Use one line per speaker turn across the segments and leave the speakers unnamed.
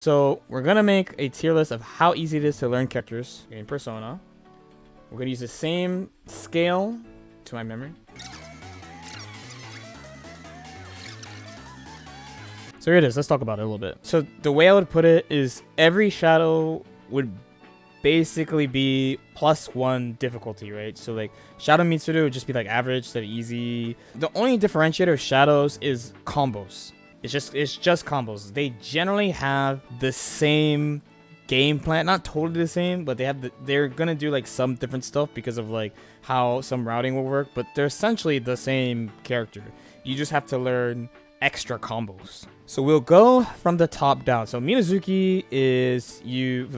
So we're gonna make a tier list of how easy it is to learn characters in Persona. We're gonna use the same scale to my memory. So here it is. Let's talk about it a little bit. So the way I would put it is every shadow would basically be +1 difficulty, right? So like Shadow Mitsuru would just be like average instead of easy. The only differentiator of shadows is combos. It's just combos. They generally have the same game plan, not totally the same, but they're gonna do like some different stuff because of like how some routing will work, but they're essentially the same character. You just have to learn extra combos. So we'll go from the top down. So Minazuki is you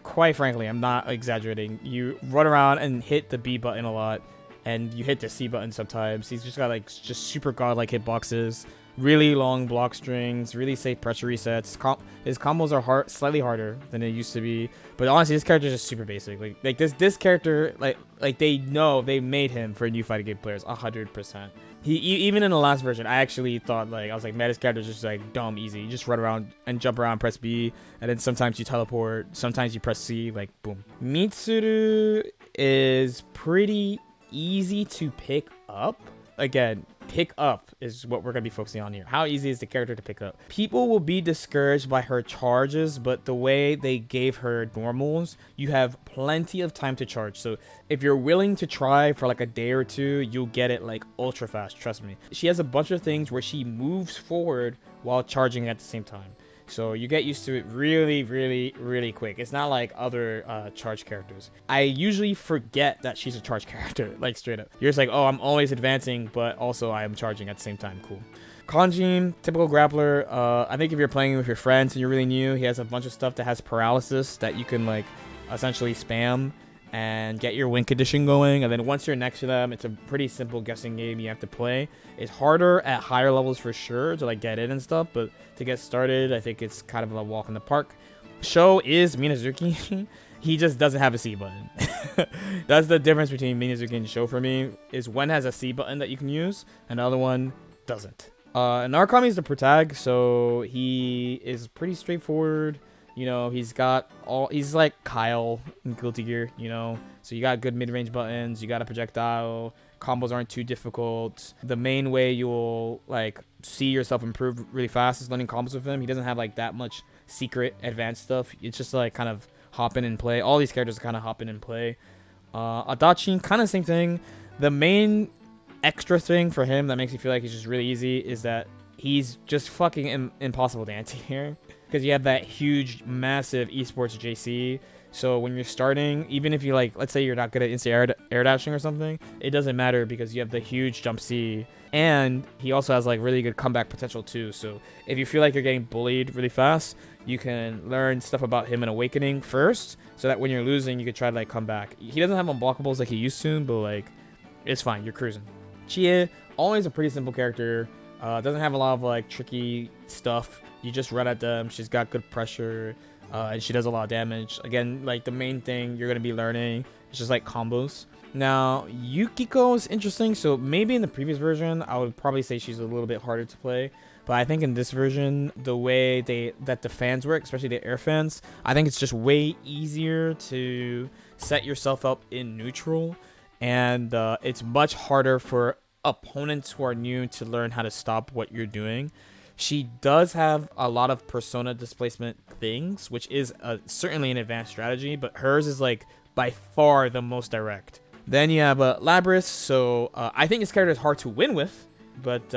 quite frankly, I'm not exaggerating. You run around and hit the B button a lot, and you hit the C button sometimes. He's just got like just super godlike hitboxes, really long block strings, really safe pressure resets. His combos are slightly harder than they used to be, but honestly, this character is just super basic. Like this character, like they know they made him for new fighting game players 100%. He even in the last version, I actually thought I was like, man, this character's just like dumb easy. You just run around and jump around, press B, and then sometimes you teleport, sometimes you press C, like boom. Mitsuru is pretty easy to pick up. Again, pick up is what we're going to be focusing on here. How easy is the character to pick up? People will be discouraged by her charges, but the way they gave her normals, you have plenty of time to charge. So if you're willing to try for like a day or two, you'll get it like ultra fast, trust me. She has a bunch of things where she moves forward while charging at the same time. So you get used to it really, really, really quick. It's not like other charge characters. I usually forget that she's a charge character, like straight up. You're just like, oh, I'm always advancing, but also I am charging at the same time. Cool. Kanji, typical grappler. I think if you're playing with your friends and you're really new, he has a bunch of stuff that has paralysis that you can like essentially spam and get your win condition going, and then once you're next to them, it's a pretty simple guessing game you have to play. It's harder at higher levels for sure to like get in and stuff, but to get started, I think it's kind of a walk in the park. Sho is Minazuki. He just doesn't have a C button. That's the difference between Minazuki and Sho for me, is one has a C button that you can use, and the other one doesn't. Narukami is the protag, so he is pretty straightforward. You know, he's like Kyle in Guilty Gear, you know. So you got good mid-range buttons, you got a projectile, combos aren't too difficult. The main way you'll like see yourself improve really fast is learning combos with him. He doesn't have like that much secret advanced stuff. It's just like kind of hop in and play. All these characters kind of hop in and play. Adachi, kind of same thing. The main extra thing for him that makes me feel like he's just really easy is that he's just fucking impossible to anti here. Because you have that huge, massive esports JC. So when you're starting, even if you like, let's say you're not good at instant air dashing or something, it doesn't matter because you have the huge jump C. And he also has like really good comeback potential too. So if you feel like you're getting bullied really fast, you can learn stuff about him in Awakening first, so that when you're losing, you can try to like come back. He doesn't have unblockables like he used to, but like, it's fine, you're cruising. Chie, always a pretty simple character. Doesn't have a lot of like tricky stuff. You just run at them. She's got good pressure, and she does a lot of damage. Again, like the main thing you're gonna be learning is just like combos. Now Yukiko is interesting. So maybe in the previous version, I would probably say she's a little bit harder to play. But I think in this version, the way that the fans work, especially the air fans, I think it's just way easier to set yourself up in neutral, and it's much harder for opponents who are new to learn how to stop what you're doing. She does have a lot of persona displacement things, which is certainly an advanced strategy, but hers is like by far the most direct. Then you have Labrys, so I think this character is hard to win with, but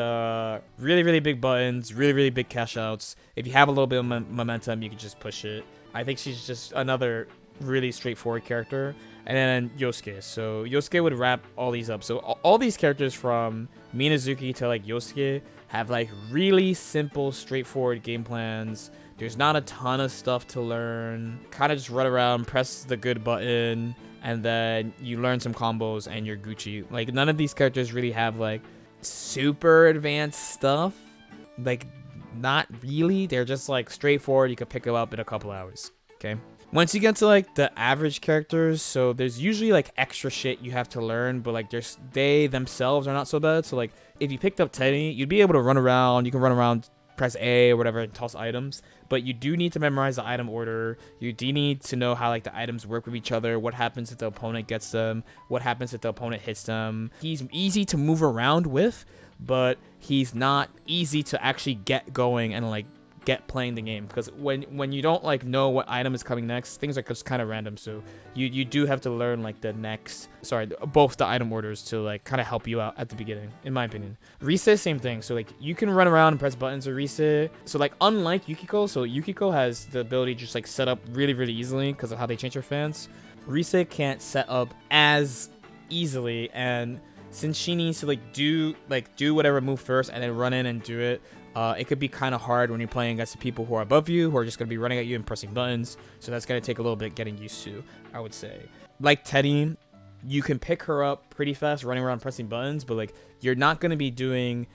really, really big buttons, really, really big cash outs. If you have a little bit of momentum, you can just push it. I think she's just another really straightforward character. And then Yosuke. So Yosuke would wrap all these up. So all these characters from Minazuki to like Yosuke have like really simple, straightforward game plans. There's not a ton of stuff to learn. Kind of just run around, press the good button, and then you learn some combos and you're Gucci. Like none of these characters really have like super advanced stuff. Like not really. They're just like straightforward. You could pick them up in a couple hours. Okay. Once you get to like the average characters, so there's usually like extra shit you have to learn, but like they themselves are not so bad. So like if you picked up Teddie, you'd be able to run around. You can run around press A or whatever and toss items, but you do need to memorize the item order. You do need to know how like the items work with each other, what happens if the opponent gets them, what happens if the opponent hits them. He's easy to move around with, but he's not easy to actually get going and like get playing the game, because when you don't like know what item is coming next, things are just kind of random. So you do have to learn like both the item orders to like kind of help you out at the beginning, in my opinion. Rise, same thing. So like you can run around and press buttons with Rise. So like unlike Yukiko, so Yukiko has the ability to just like set up really easily because of how they change their fans. Rise can't set up as easily, and since she needs to do whatever move first and then run in and do it, it could be kind of hard when you're playing against the people who are above you, who are just going to be running at you and pressing buttons. So that's going to take a little bit getting used to, I would say. Like Teddie, you can pick her up pretty fast running around pressing buttons, but like you're not going to be doing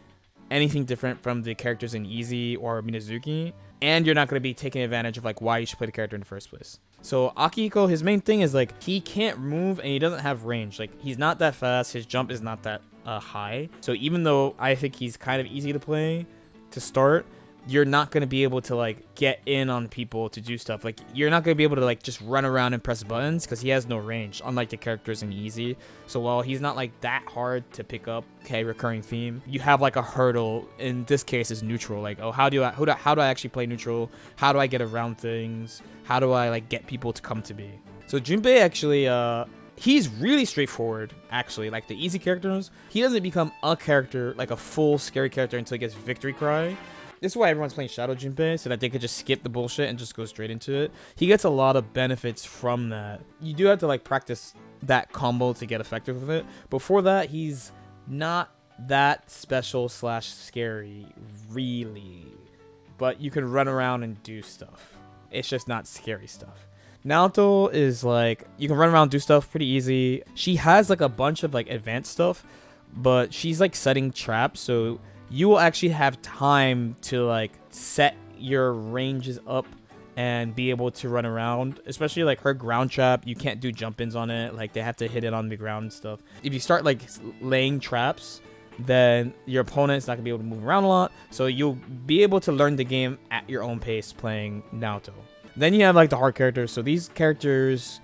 anything different from the characters in Easy or Minazuki, and you're not going to be taking advantage of like why you should play the character in the first place. So Akihiko, his main thing is like he can't move and he doesn't have range. Like he's not that fast, his jump is not that high. So even though I think he's kind of easy to play to start, you're not going to be able to like get in on people to do stuff. Like you're not going to be able to like just run around and press buttons because he has no range, unlike the characters in Easy. So while he's not like that hard to pick up, okay, recurring theme, you have like a hurdle. In this case is neutral. Like, oh, how do I actually play neutral? How do I get around things? How do I like get people to come to me? So Junpei actually he's really straightforward, actually. Like the Easy characters, he doesn't become a character, like a full scary character, until he gets Victory Cry. This is why everyone's playing Shadow Junpei, so that they could just skip the bullshit and just go straight into it. He gets a lot of benefits from that. You do have to like practice that combo to get effective with it. Before that, he's not that special / scary, really. But you can run around and do stuff. It's just not scary stuff. Naoto is like, you can run around and do stuff pretty easy. She has like a bunch of like advanced stuff, but she's like setting traps, so you will actually have time to like set your ranges up and be able to run around. Especially like her ground trap, you can't do jump ins on it. Like they have to hit it on the ground and stuff. If you start like laying traps, then your opponent's not gonna be able to move around a lot. So you'll be able to learn the game at your own pace playing Naoto. Then you have like the hard characters. So these characters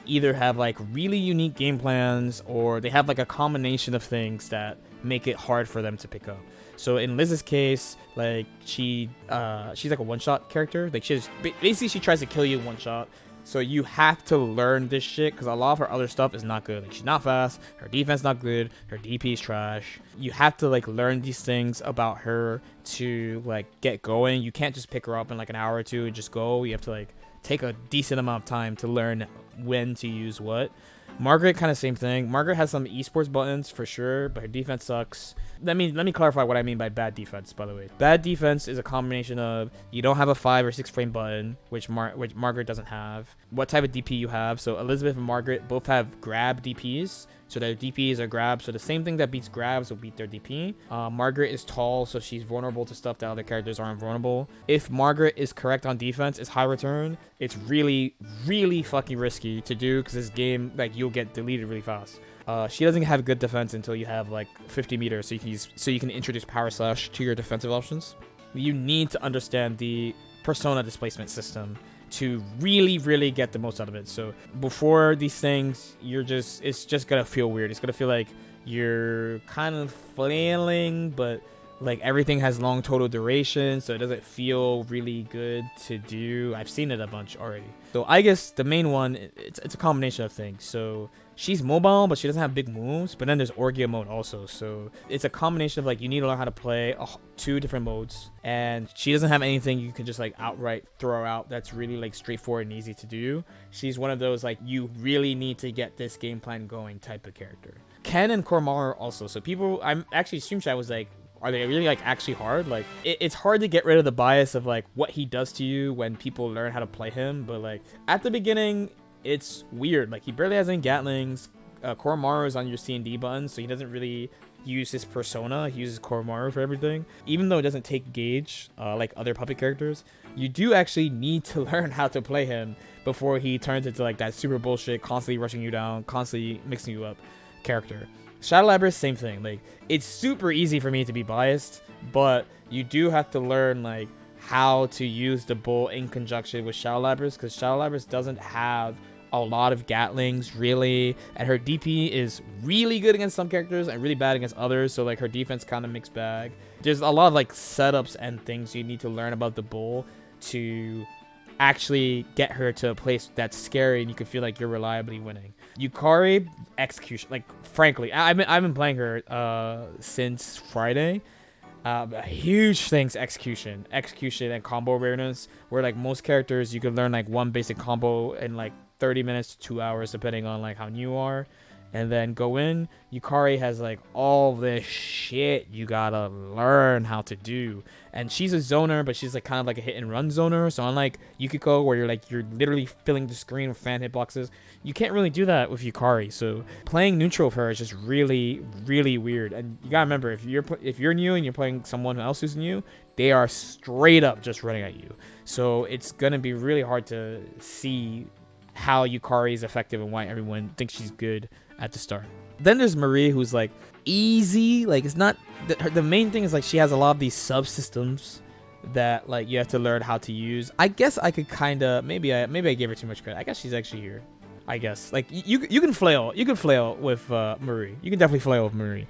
either have like really unique game plans, or they have like a combination of things that make it hard for them to pick up. So in Liz's case, like she's like a one-shot character. Like basically she tries to kill you one shot. So you have to learn this shit, because a lot of her other stuff is not good. Like she's not fast, her defense not good, her DP is trash. You have to like learn these things about her to like get going. You can't just pick her up in like an hour or two and just go. You have to like take a decent amount of time to learn when to use what. Margaret, kind of same thing. Margaret has some esports buttons for sure, but her defense sucks. Let me clarify what I mean by bad defense, by the way. Bad defense is a combination of you don't have a 5 or 6 frame button, which Margaret doesn't have, what type of DP you have. So Elizabeth and Margaret both have grab DPs, so their DPs are grab. So the same thing that beats grabs will beat their DP. Margaret is tall, so she's vulnerable to stuff that other characters aren't vulnerable. If Margaret is correct on defense, it's high return. It's really fucking risky to do, because this game, like, you'll get deleted really fast. She doesn't have good defense until you have like 50 meters, so you can introduce power slash to your defensive options. You need to understand the persona displacement system to really get the most out of it. So before these things, it's just gonna feel weird. It's gonna feel like you're kind of flailing, but like everything has long total duration, so it doesn't feel really good to do. I've seen it a bunch already. So Aigis, the main one, it's a combination of things. So she's mobile, but she doesn't have big moves. But then there's Orgia mode also. So it's a combination of like, you need to learn how to play 2 different modes. And she doesn't have anything you can just like outright throw her out that's really like straightforward and easy to do. She's one of those like, you really need to get this game plan going type of character. Ken and Koromaru also. So people, I'm actually, Stream Chat was like, are they really like actually hard? Like it's hard to get rid of the bias of like what he does to you when people learn how to play him. But like at the beginning, it's weird. Like he barely has any Gatlings. Koromaru is on your C&D button, so he doesn't really use his persona. He uses Koromaru for everything. Even though it doesn't take gauge like other puppet characters, you do actually need to learn how to play him before he turns into like that super bullshit, constantly rushing you down, constantly mixing you up character. Shadow Labrys, same thing. Like it's super easy for me to be biased but you do have to learn like how to use the bull in conjunction with Shadow Labrys, because Shadow Labrys doesn't have a lot of Gatlings really, and her DP is really good against some characters and really bad against others, so like her defense kind of mixed bag. There's a lot of like setups and things you need to learn about the bull to actually get her to a place that's scary and you can feel like you're reliably winning. Yukari, execution, like frankly, I've been playing her since Friday. Huge things, execution and combo awareness, where like most characters you could learn like one basic combo in like 30 minutes to 2 hours depending on like how new you are, and then go in. Yukari has like all this shit you gotta learn how to do, and she's a zoner, but she's like kind of like a hit and run zoner. So unlike Yukiko, where you're literally filling the screen with fan hitboxes, you can't really do that with Yukari. So playing neutral with her is just really, really weird. And you gotta remember, if you're new and you're playing someone else who's new, they are straight up just running at you. So it's gonna be really hard to see how Yukari is effective and why everyone thinks she's good at the start. Then there's Marie, who's like easy. Like it's not the main thing is like she has a lot of these subsystems that like you have to learn how to use. I guess I could kind of maybe I gave her too much credit. I guess she's actually here. I guess like you can flail with Marie. You can definitely flail with Marie,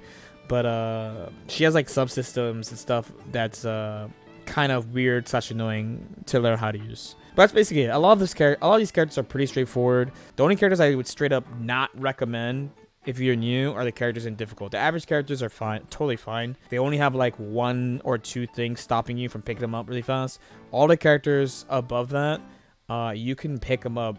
but she has like subsystems and stuff that's kind of weird / annoying to learn how to use. But that's basically it. A lot of these characters are pretty straightforward. The only characters I would straight up not recommend if you're new are the characters in difficult. The average characters are fine, totally fine. They only have like 1 or 2 things stopping you from picking them up really fast. All the characters above that, you can pick them up.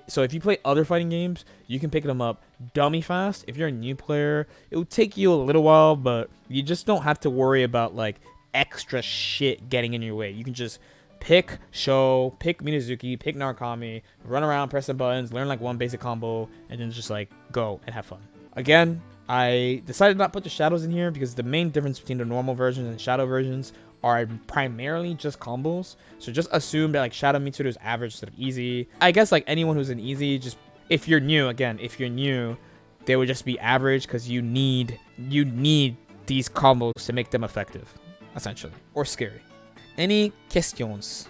So if you play other fighting games, you can pick them up dummy fast. If you're a new player, it will take you a little while, but you just don't have to worry about like extra shit getting in your way. You can just pick Minazuki, pick Narukami, run around, press some buttons, learn like one basic combo, and then just like go and have fun. Again, I decided not to put the shadows in here because the main difference between the normal versions and shadow versions are primarily just combos. So just assume that like Shadow Mitsuru is average instead of easy. I guess like anyone who's an easy, just if you're new, they would just be average because you need these combos to make them effective, essentially, or scary. Any questions?